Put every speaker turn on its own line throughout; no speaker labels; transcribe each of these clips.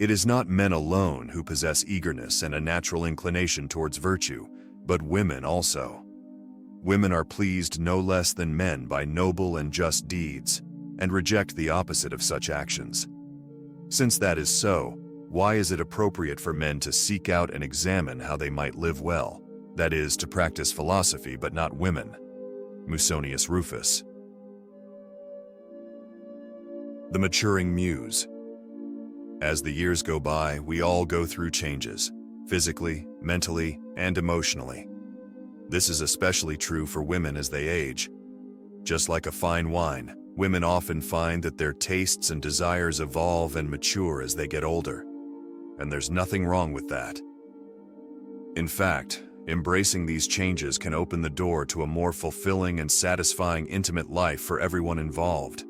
It is not men alone who possess eagerness and a natural inclination towards virtue, but women also. Women are pleased no less than men by noble and just deeds, and reject the opposite of such actions. Since that is so, why is it appropriate for men to seek out and examine how they might live well, that is, to practice philosophy, but not women? Musonius Rufus. The Maturing Muse. As the years go by, we all go through changes, physically, mentally, and emotionally. This is especially true for women as they age. Just like a fine wine, women often find that their tastes and desires evolve and mature as they get older. And there's nothing wrong with that. In fact, embracing these changes can open the door to a more fulfilling and satisfying intimate life for everyone involved.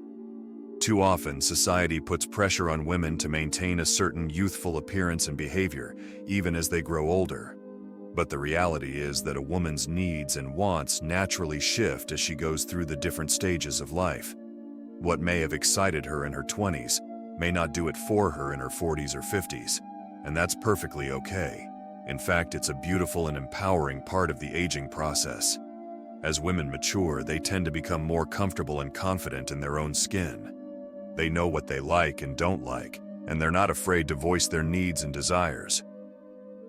Too often, society puts pressure on women to maintain a certain youthful appearance and behavior, even as they grow older. But the reality is that a woman's needs and wants naturally shift as she goes through the different stages of life. What may have excited her in her 20s may not do it for her in her 40s or 50s, and that's perfectly okay. In fact, it's a beautiful and empowering part of the aging process. As women mature, they tend to become more comfortable and confident in their own skin. They know what they like and don't like, and they're not afraid to voice their needs and desires.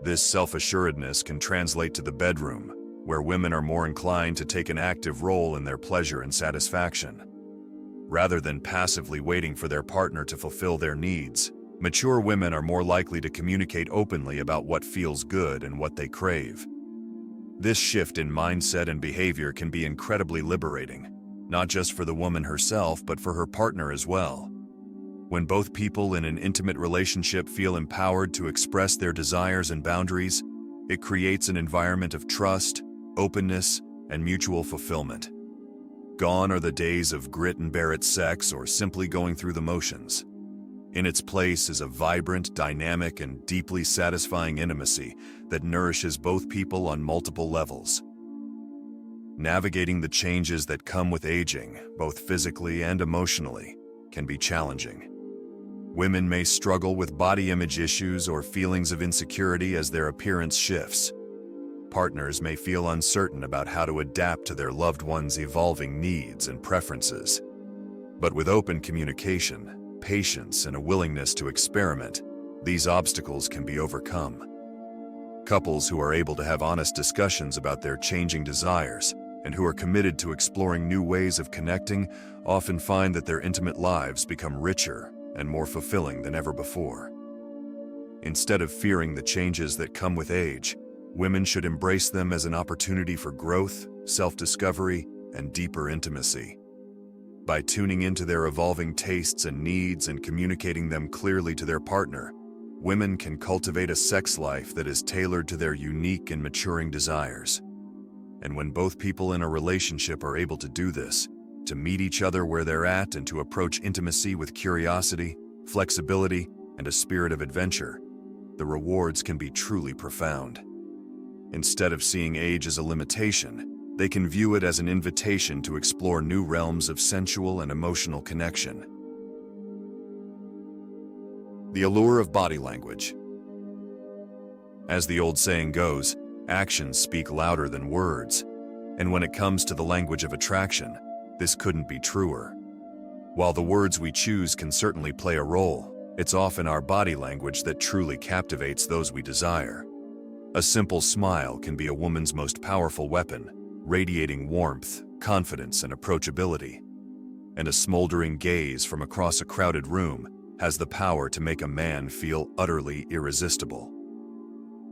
This self-assuredness can translate to the bedroom, where women are more inclined to take an active role in their pleasure and satisfaction. Rather than passively waiting for their partner to fulfill their needs, mature women are more likely to communicate openly about what feels good and what they crave. This shift in mindset and behavior can be incredibly liberating, not just for the woman herself, but for her partner as well. When both people in an intimate relationship feel empowered to express their desires and boundaries, it creates an environment of trust, openness, and mutual fulfillment. Gone are the days of grit and bear it sex or simply going through the motions. In its place is a vibrant, dynamic, and deeply satisfying intimacy that nourishes both people on multiple levels. Navigating the changes that come with aging, both physically and emotionally, can be challenging. Women may struggle with body image issues or feelings of insecurity as their appearance shifts. Partners may feel uncertain about how to adapt to their loved one's evolving needs and preferences. But with open communication, patience, and a willingness to experiment, these obstacles can be overcome. Couples who are able to have honest discussions about their changing desires and who are committed to exploring new ways of connecting often find that their intimate lives become richer and more fulfilling than ever before. Instead of fearing the changes that come with age, women should embrace them as an opportunity for growth, self-discovery, and deeper intimacy. By tuning into their evolving tastes and needs and communicating them clearly to their partner, women can cultivate a sex life that is tailored to their unique and maturing desires. And when both people in a relationship are able to do this, to meet each other where they're at and to approach intimacy with curiosity, flexibility, and a spirit of adventure, the rewards can be truly profound. Instead of seeing age as a limitation, they can view it as an invitation to explore new realms of sensual and emotional connection. The allure of body language. As the old saying goes, actions speak louder than words, and when it comes to the language of attraction, this couldn't be truer. While the words we choose can certainly play a role, it's often our body language that truly captivates those we desire. A simple smile can be a woman's most powerful weapon, radiating warmth, confidence, and approachability. And a smoldering gaze from across a crowded room has the power to make a man feel utterly irresistible.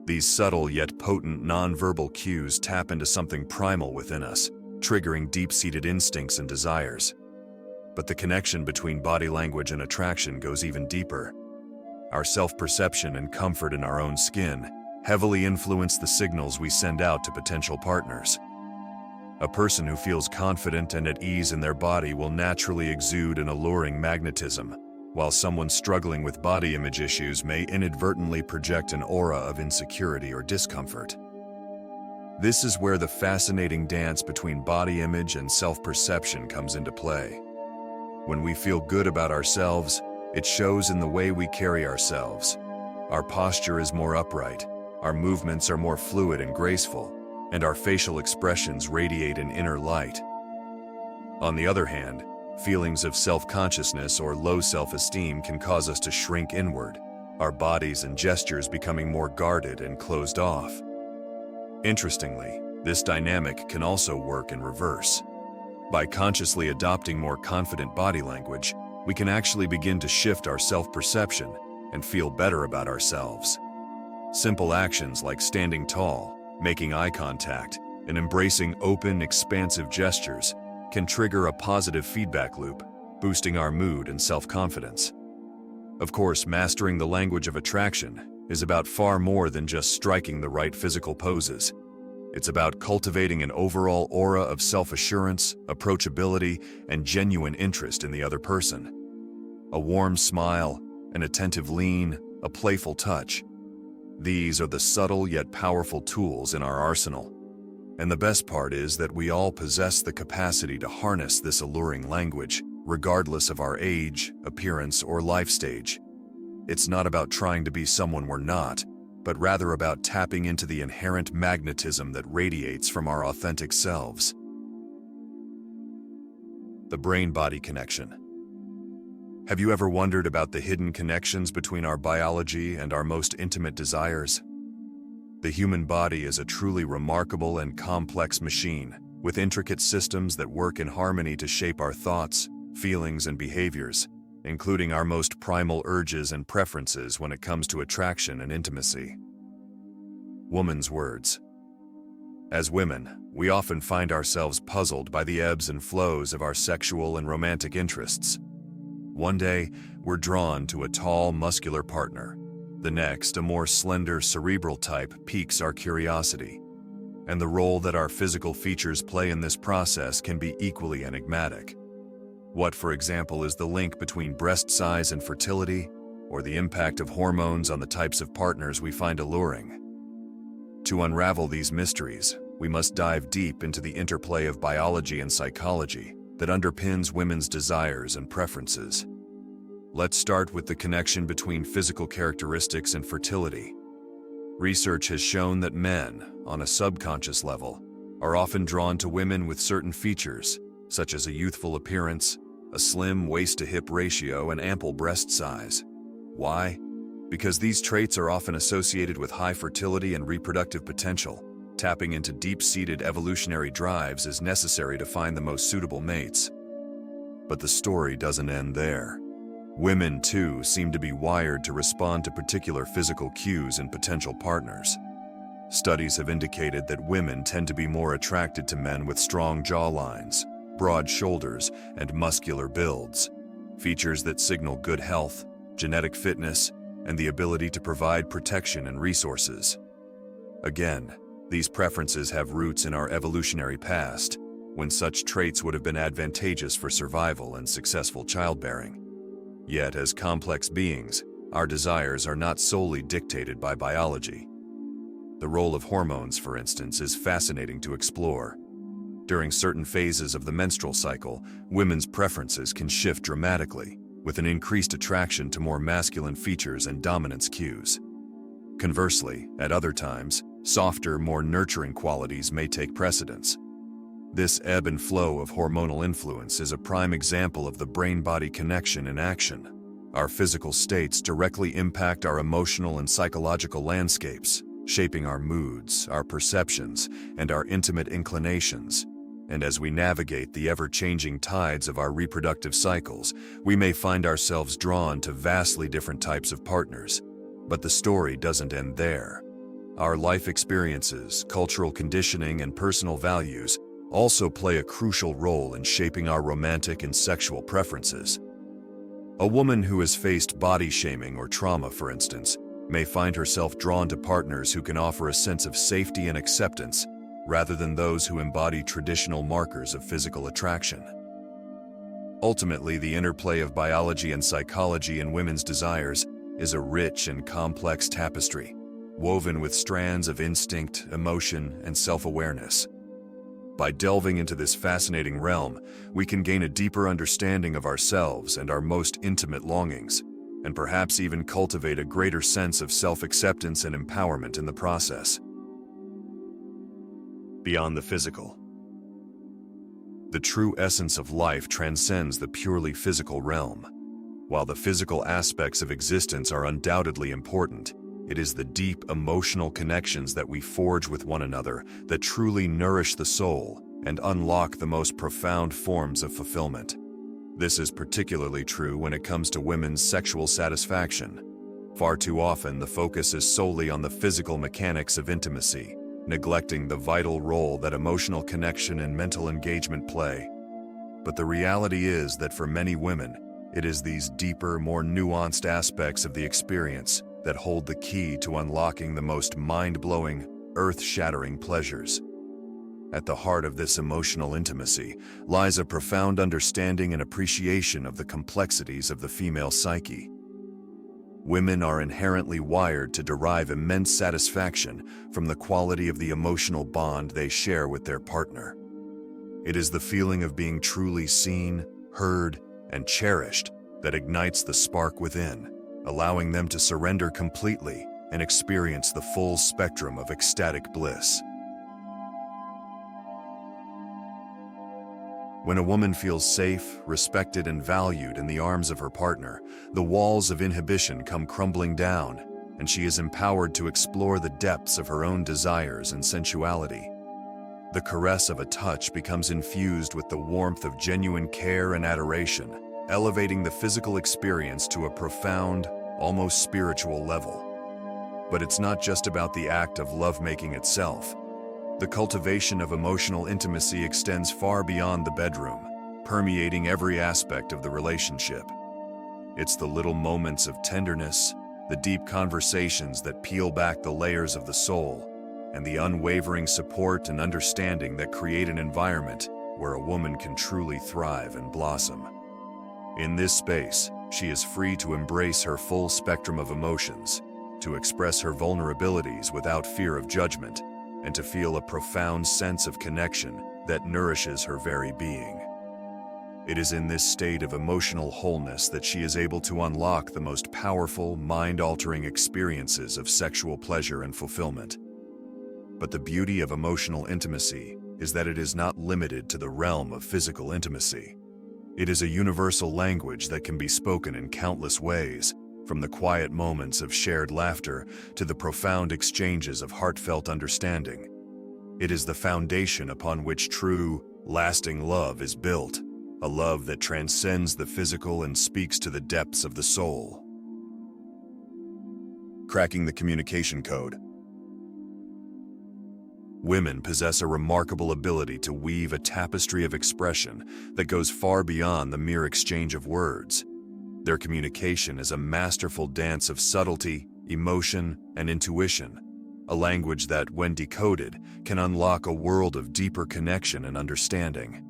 These subtle yet potent nonverbal cues tap into something primal within us, triggering deep-seated instincts and desires. But the connection between body language and attraction goes even deeper. Our self-perception and comfort in our own skin heavily influence the signals we send out to potential partners. A person who feels confident and at ease in their body will naturally exude an alluring magnetism, while someone struggling with body image issues may inadvertently project an aura of insecurity or discomfort. This is where the fascinating dance between body image and self-perception comes into play. When we feel good about ourselves, It shows in the way we carry ourselves. Our posture is more upright, our movements are more fluid and graceful, and our facial expressions radiate an inner light. On the other hand, feelings of self-consciousness or low self-esteem can cause us to shrink inward, our bodies and gestures becoming more guarded and closed off. Interestingly, this dynamic can also work in reverse. By consciously adopting more confident body language, we can actually begin to shift our self-perception and feel better about ourselves. Simple actions like standing tall, making eye contact, and embracing open, expansive gestures can trigger a positive feedback loop, boosting our mood and self-confidence. Of course, mastering the language of attraction is about far more than just striking the right physical poses. It's about cultivating an overall aura of self-assurance, approachability, and genuine interest in the other person. A warm smile, an attentive lean, a playful touch. These are the subtle yet powerful tools in our arsenal. And the best part is that we all possess the capacity to harness this alluring language, regardless of our age, appearance, or life stage. It's not about trying to be someone we're not, but rather about tapping into the inherent magnetism that radiates from our authentic selves. The brain-body connection. Have you ever wondered about the hidden connections between our biology and our most intimate desires? The human body is a truly remarkable and complex machine, with intricate systems that work in harmony to shape our thoughts, feelings, and behaviors, including our most primal urges and preferences when it comes to attraction and intimacy. Woman's words. As women, we often find ourselves puzzled by the ebbs and flows of our sexual and romantic interests. One day, we're drawn to a tall, muscular partner. The next, a more slender, cerebral type piques our curiosity. And the role that our physical features play in this process can be equally enigmatic. What, for example, is the link between breast size and fertility, or the impact of hormones on the types of partners we find alluring? To unravel these mysteries, we must dive deep into the interplay of biology and psychology that underpins women's desires and preferences. Let's start with the connection between physical characteristics and fertility. Research has shown that men, on a subconscious level, are often drawn to women with certain features, such as a youthful appearance, a slim waist-to-hip ratio, and ample breast size. Why? Because these traits are often associated with high fertility and reproductive potential. Tapping into deep-seated evolutionary drives is necessary to find the most suitable mates. But the story doesn't end there. Women, too, seem to be wired to respond to particular physical cues in potential partners. Studies have indicated that women tend to be more attracted to men with strong jawlines, broad shoulders, and muscular builds, features that signal good health, genetic fitness, and the ability to provide protection and resources. Again, these preferences have roots in our evolutionary past, when such traits would have been advantageous for survival and successful childbearing. Yet, as complex beings, our desires are not solely dictated by biology. The role of hormones, for instance, is fascinating to explore. During certain phases of the menstrual cycle, women's preferences can shift dramatically, with an increased attraction to more masculine features and dominance cues. Conversely, at other times, softer, more nurturing qualities may take precedence. This ebb and flow of hormonal influence is a prime example of the brain-body connection in action. Our physical states directly impact our emotional and psychological landscapes, shaping our moods, our perceptions, and our intimate inclinations. And as we navigate the ever-changing tides of our reproductive cycles, we may find ourselves drawn to vastly different types of partners. But the story doesn't end there. Our life experiences, cultural conditioning, and personal values also play a crucial role in shaping our romantic and sexual preferences. A woman who has faced body shaming or trauma, for instance, may find herself drawn to partners who can offer a sense of safety and acceptance, rather than those who embody traditional markers of physical attraction. Ultimately, the interplay of biology and psychology in women's desires is a rich and complex tapestry, woven with strands of instinct, emotion, and self-awareness. By delving into this fascinating realm, we can gain a deeper understanding of ourselves and our most intimate longings, and perhaps even cultivate a greater sense of self-acceptance and empowerment in the process. Beyond the physical. The true essence of life transcends the purely physical realm. While the physical aspects of existence are undoubtedly important, it is the deep emotional connections that we forge with one another that truly nourish the soul and unlock the most profound forms of fulfillment. This is particularly true when it comes to women's sexual satisfaction. Far too often, the focus is solely on the physical mechanics of intimacy, neglecting the vital role that emotional connection and mental engagement play. But the reality is that for many women, it is these deeper, more nuanced aspects of the experience that hold the key to unlocking the most mind-blowing, earth-shattering pleasures. At the heart of this emotional intimacy lies a profound understanding and appreciation of the complexities of the female psyche. Women are inherently wired to derive immense satisfaction from the quality of the emotional bond they share with their partner. It is the feeling of being truly seen, heard, and cherished that ignites the spark within, allowing them to surrender completely and experience the full spectrum of ecstatic bliss. When a woman feels safe, respected, and valued in the arms of her partner, the walls of inhibition come crumbling down, and she is empowered to explore the depths of her own desires and sensuality. The caress of a touch becomes infused with the warmth of genuine care and adoration, elevating the physical experience to a profound, almost spiritual level. But it's not just about the act of lovemaking itself. The cultivation of emotional intimacy extends far beyond the bedroom, permeating every aspect of the relationship. It's the little moments of tenderness, the deep conversations that peel back the layers of the soul, and the unwavering support and understanding that create an environment where a woman can truly thrive and blossom. In this space, she is free to embrace her full spectrum of emotions, to express her vulnerabilities without fear of judgment, and to feel a profound sense of connection that nourishes her very being. It is in this state of emotional wholeness that she is able to unlock the most powerful, mind-altering experiences of sexual pleasure and fulfillment. But the beauty of emotional intimacy is that it is not limited to the realm of physical intimacy. It is a universal language that can be spoken in countless ways, from the quiet moments of shared laughter to the profound exchanges of heartfelt understanding. It is the foundation upon which true, lasting love is built, a love that transcends the physical and speaks to the depths of the soul. Cracking the communication code. Women possess a remarkable ability to weave a tapestry of expression that goes far beyond the mere exchange of words. Their communication is a masterful dance of subtlety, emotion, and intuition, a language that, when decoded, can unlock a world of deeper connection and understanding.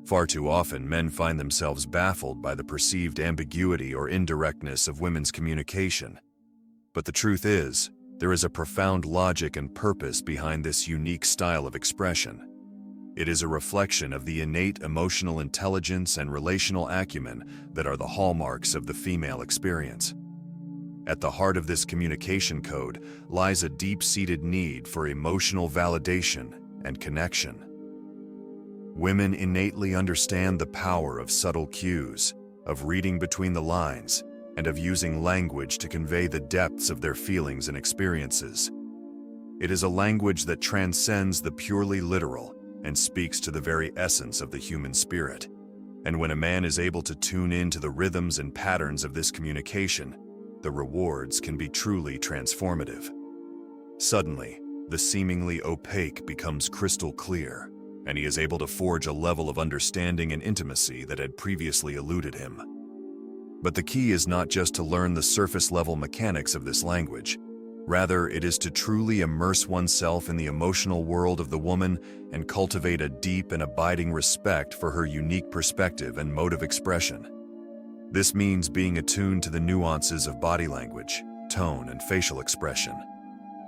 Far too often, men find themselves baffled by the perceived ambiguity or indirectness of women's communication. But the truth is, there is a profound logic and purpose behind this unique style of expression. It is a reflection of the innate emotional intelligence and relational acumen that are the hallmarks of the female experience. At the heart of this communication code lies a deep-seated need for emotional validation and connection. Women innately understand the power of subtle cues, of reading between the lines, and of using language to convey the depths of their feelings and experiences. It is a language that transcends the purely literal and speaks to the very essence of the human spirit. And when a man is able to tune into the rhythms and patterns of this communication, the rewards can be truly transformative. Suddenly, the seemingly opaque becomes crystal clear, and he is able to forge a level of understanding and intimacy that had previously eluded him. But the key is not just to learn the surface-level mechanics of this language. Rather, it is to truly immerse oneself in the emotional world of the woman and cultivate a deep and abiding respect for her unique perspective and mode of expression. This means being attuned to the nuances of body language, tone, and facial expression.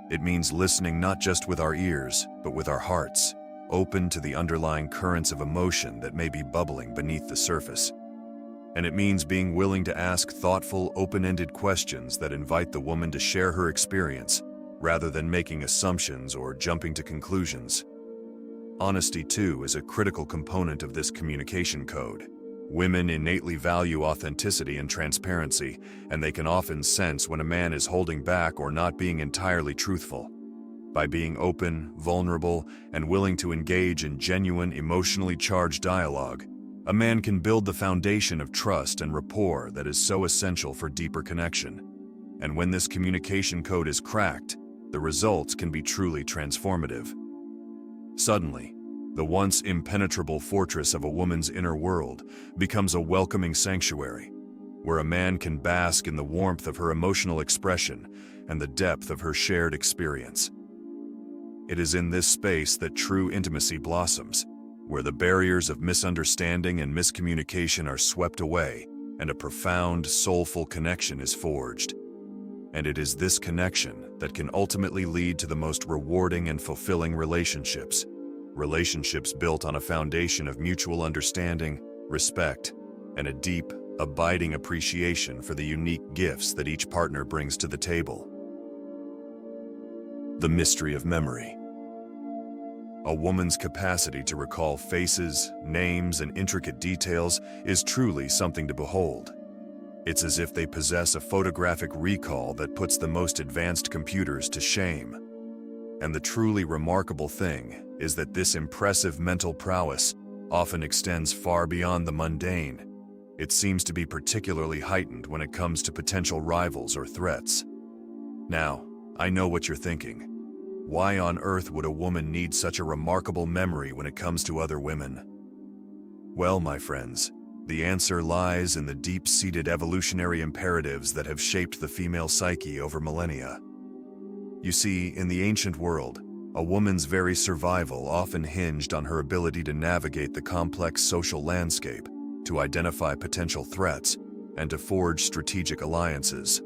It means listening not just with our ears, but with our hearts, open to the underlying currents of emotion that may be bubbling beneath the surface. And it means being willing to ask thoughtful, open-ended questions that invite the woman to share her experience, rather than making assumptions or jumping to conclusions. Honesty, too, is a critical component of this communication code. Women innately value authenticity and transparency, and they can often sense when a man is holding back or not being entirely truthful. By being open, vulnerable, and willing to engage in genuine, emotionally charged dialogue, a man can build the foundation of trust and rapport that is so essential for deeper connection. And when this communication code is cracked, the results can be truly transformative. Suddenly, the once impenetrable fortress of a woman's inner world becomes a welcoming sanctuary, where a man can bask in the warmth of her emotional expression and the depth of her shared experience. It is in this space that true intimacy blossoms, where the barriers of misunderstanding and miscommunication are swept away and a profound, soulful connection is forged. And it is this connection that can ultimately lead to the most rewarding and fulfilling relationships built on a foundation of mutual understanding, respect, and a deep, abiding appreciation for the unique gifts that each partner brings to the table. The mystery of memory. A woman's capacity to recall faces, names, and intricate details is truly something to behold. It's as if they possess a photographic recall that puts the most advanced computers to shame. And the truly remarkable thing is that this impressive mental prowess often extends far beyond the mundane. It seems to be particularly heightened when it comes to potential rivals or threats. Now, I know what you're thinking. Why on earth would a woman need such a remarkable memory when it comes to other women? Well, my friends, the answer lies in the deep-seated evolutionary imperatives that have shaped the female psyche over millennia. You see, in the ancient world, a woman's very survival often hinged on her ability to navigate the complex social landscape, to identify potential threats, and to forge strategic alliances.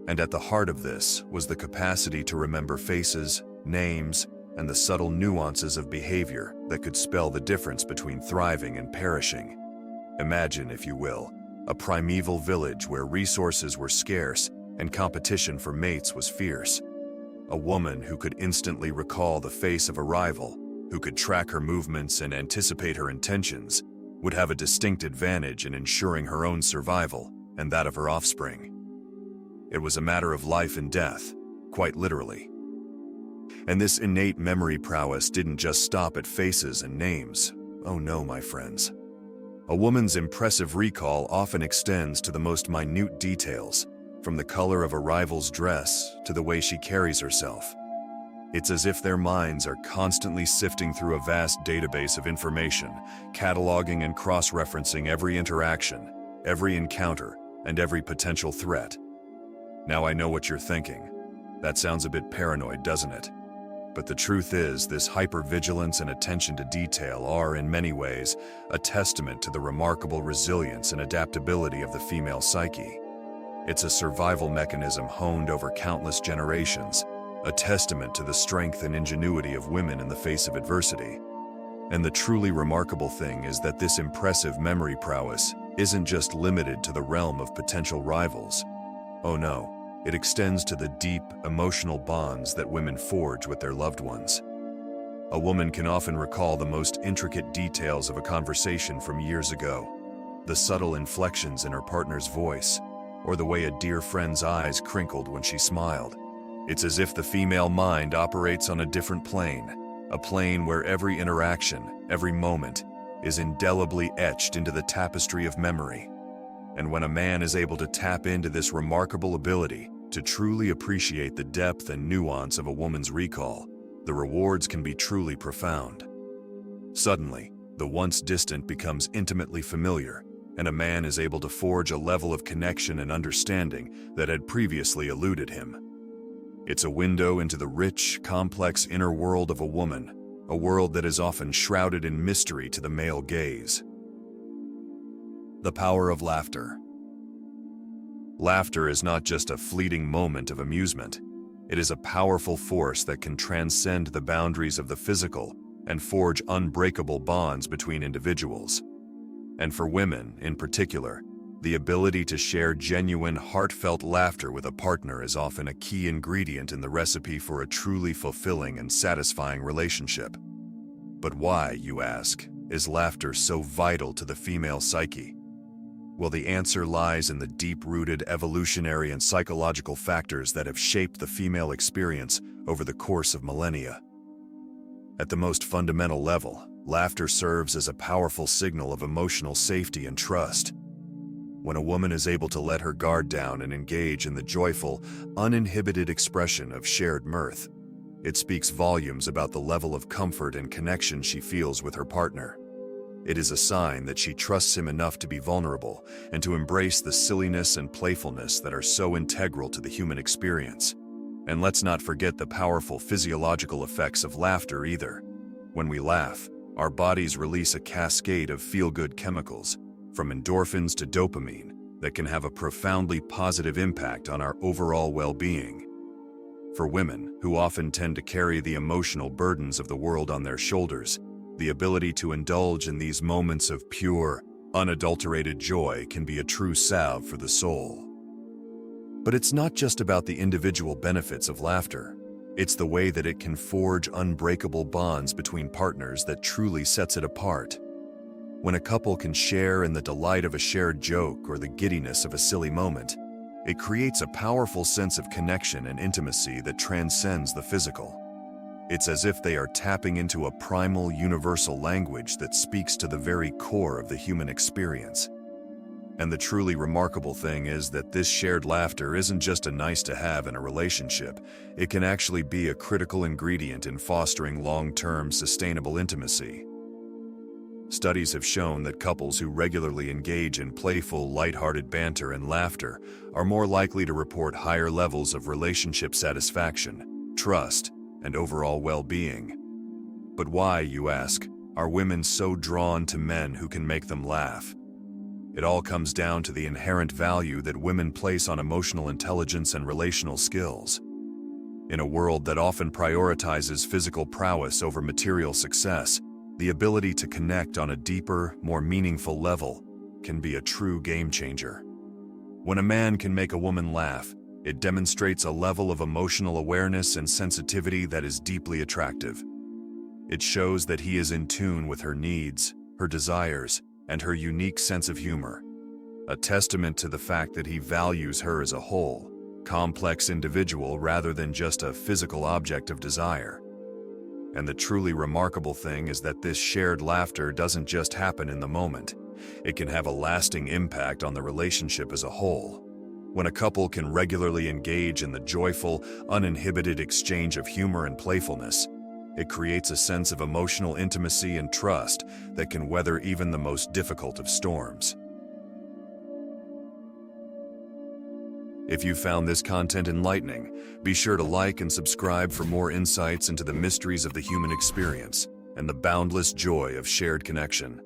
And at the heart of this was the capacity to remember faces, names, and the subtle nuances of behavior that could spell the difference between thriving and perishing. Imagine, if you will, a primeval village where resources were scarce and competition for mates was fierce. A woman who could instantly recall the face of a rival, who could track her movements and anticipate her intentions, would have a distinct advantage in ensuring her own survival and that of her offspring. It was a matter of life and death, quite literally. And this innate memory prowess didn't just stop at faces and names. Oh no, my friends. A woman's impressive recall often extends to the most minute details, from the color of a rival's dress to the way she carries herself. It's as if their minds are constantly sifting through a vast database of information, cataloging and cross-referencing every interaction, every encounter, and every potential threat. Now I know what you're thinking. That sounds a bit paranoid, doesn't it? But the truth is, this hypervigilance and attention to detail are, in many ways, a testament to the remarkable resilience and adaptability of the female psyche. It's a survival mechanism honed over countless generations, a testament to the strength and ingenuity of women in the face of adversity. And the truly remarkable thing is that this impressive memory prowess isn't just limited to the realm of potential rivals. Oh no. It extends to the deep, emotional bonds that women forge with their loved ones. A woman can often recall the most intricate details of a conversation from years ago, the subtle inflections in her partner's voice, or the way a dear friend's eyes crinkled when she smiled. It's as if the female mind operates on a different plane, a plane where every interaction, every moment, is indelibly etched into the tapestry of memory. And when a man is able to tap into this remarkable ability, to truly appreciate the depth and nuance of a woman's recall, the rewards can be truly profound. Suddenly, the once distant becomes intimately familiar, and a man is able to forge a level of connection and understanding that had previously eluded him. It's a window into the rich, complex inner world of a woman, a world that is often shrouded in mystery to the male gaze. The power of laughter. Laughter is not just a fleeting moment of amusement. It is a powerful force that can transcend the boundaries of the physical and forge unbreakable bonds between individuals. And for women, in particular, the ability to share genuine, heartfelt laughter with a partner is often a key ingredient in the recipe for a truly fulfilling and satisfying relationship. But why, you ask, is laughter so vital to the female psyche? Well, the answer lies in the deep-rooted evolutionary and psychological factors that have shaped the female experience over the course of millennia. At the most fundamental level, laughter serves as a powerful signal of emotional safety and trust. When a woman is able to let her guard down and engage in the joyful, uninhibited expression of shared mirth, it speaks volumes about the level of comfort and connection she feels with her partner. It is a sign that she trusts him enough to be vulnerable and to embrace the silliness and playfulness that are so integral to the human experience. And let's not forget the powerful physiological effects of laughter either. When we laugh, our bodies release a cascade of feel-good chemicals, from endorphins to dopamine, that can have a profoundly positive impact on our overall well-being. For women, who often tend to carry the emotional burdens of the world on their shoulders, the ability to indulge in these moments of pure, unadulterated joy can be a true salve for the soul. But it's not just about the individual benefits of laughter. It's the way that it can forge unbreakable bonds between partners that truly sets it apart. When a couple can share in the delight of a shared joke or the giddiness of a silly moment, it creates a powerful sense of connection and intimacy that transcends the physical. It's as if they are tapping into a primal, universal language that speaks to the very core of the human experience. And the truly remarkable thing is that this shared laughter isn't just a nice-to-have in a relationship. It can actually be a critical ingredient in fostering long-term, sustainable intimacy. Studies have shown that couples who regularly engage in playful, lighthearted banter and laughter are more likely to report higher levels of relationship satisfaction, trust, and overall well-being. But why, you ask, are women so drawn to men who can make them laugh? It all comes down to the inherent value that women place on emotional intelligence and relational skills. In a world that often prioritizes physical prowess over material success, the ability to connect on a deeper, more meaningful level can be a true game-changer. When a man can make a woman laugh, it demonstrates a level of emotional awareness and sensitivity that is deeply attractive. It shows that he is in tune with her needs, her desires, and her unique sense of humor, a testament to the fact that he values her as a whole, complex individual rather than just a physical object of desire. And the truly remarkable thing is that this shared laughter doesn't just happen in the moment. It can have a lasting impact on the relationship as a whole. When a couple can regularly engage in the joyful, uninhibited exchange of humor and playfulness, it creates a sense of emotional intimacy and trust that can weather even the most difficult of storms. If you found this content enlightening, be sure to like and subscribe for more insights into the mysteries of the human experience and the boundless joy of shared connection.